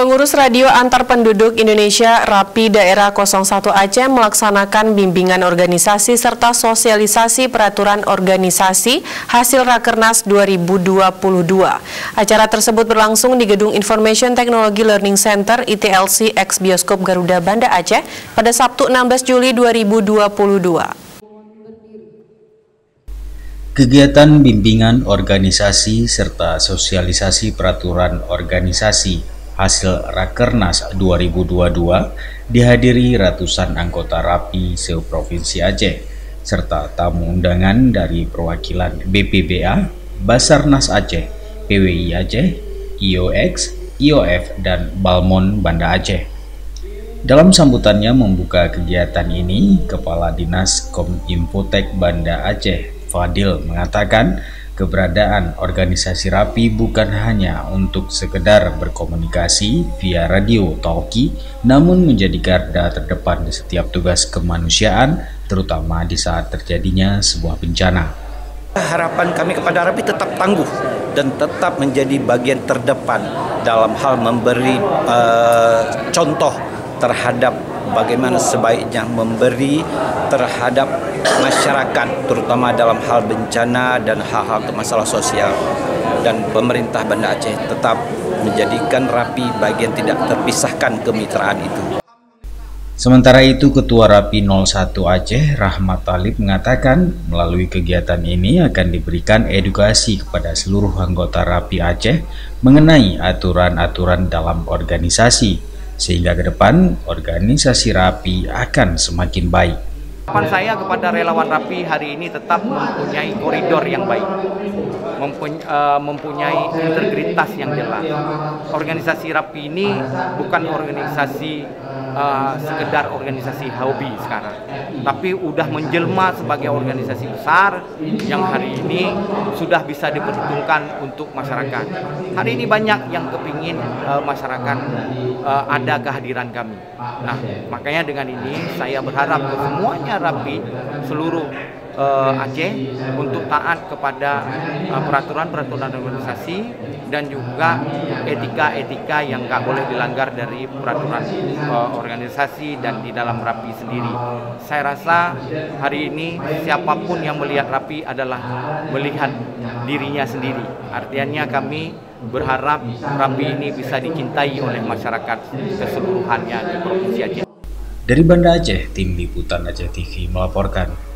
Pengurus Radio Antar Penduduk Indonesia Rapi Daerah 01 Aceh melaksanakan bimbingan organisasi serta sosialisasi peraturan organisasi hasil Rakernas 2022. Acara tersebut berlangsung di Gedung Information Technology Learning Center ITLC X Bioskop Garuda Banda Aceh pada Sabtu 16 Juli 2022. Kegiatan bimbingan organisasi serta sosialisasi peraturan organisasi hasil Rakernas 2022 dihadiri ratusan anggota Rapi se-Provinsi Aceh, serta tamu undangan dari perwakilan BPBA, Basarnas Aceh, PWI Aceh, IOX, IOF, dan Balmon Banda Aceh. Dalam sambutannya membuka kegiatan ini, Kepala Dinas Kominfotek Banda Aceh, Fadil, mengatakan keberadaan organisasi Rapi bukan hanya untuk sekedar berkomunikasi via radio talkie, namun menjadi garda terdepan di setiap tugas kemanusiaan, terutama di saat terjadinya sebuah bencana. Harapan kami kepada Rapi tetap tangguh dan tetap menjadi bagian terdepan dalam hal memberi contoh terhadap bagaimana sebaiknya memberi terhadap masyarakat, terutama dalam hal bencana dan hal-hal masalah sosial. Dan pemerintah Banda Aceh tetap menjadikan Rapi bagian tidak terpisahkan kemitraan itu. Sementara itu, Ketua Rapi 01 Aceh, Rahmat Talib, mengatakan melalui kegiatan ini akan diberikan edukasi kepada seluruh anggota Rapi Aceh mengenai aturan-aturan dalam organisasi, sehingga ke depan organisasi Rapi akan semakin baik. Harapan saya kepada relawan Rapi hari ini tetap mempunyai koridor yang baik, mempunyai integritas yang jelas. Organisasi Rapi ini bukan organisasi sekedar organisasi hobi sekarang, tapi udah menjelma sebagai organisasi besar yang hari ini sudah bisa diperhitungkan untuk masyarakat. Hari ini banyak yang kepingin masyarakat ada kehadiran kami. Nah, makanya dengan ini saya berharap ke semuanya Rapi seluruh Aceh untuk taat kepada peraturan-peraturan organisasi dan juga etika-etika yang nggak boleh dilanggar dari peraturan organisasi dan di dalam Rapi sendiri. Saya rasa hari ini siapapun yang melihat Rapi adalah melihat dirinya sendiri. Artinya kami berharap Rapi ini bisa dicintai oleh masyarakat keseluruhannya di Provinsi Aceh. Dari Banda Aceh, Tim Liputan Aceh TV melaporkan.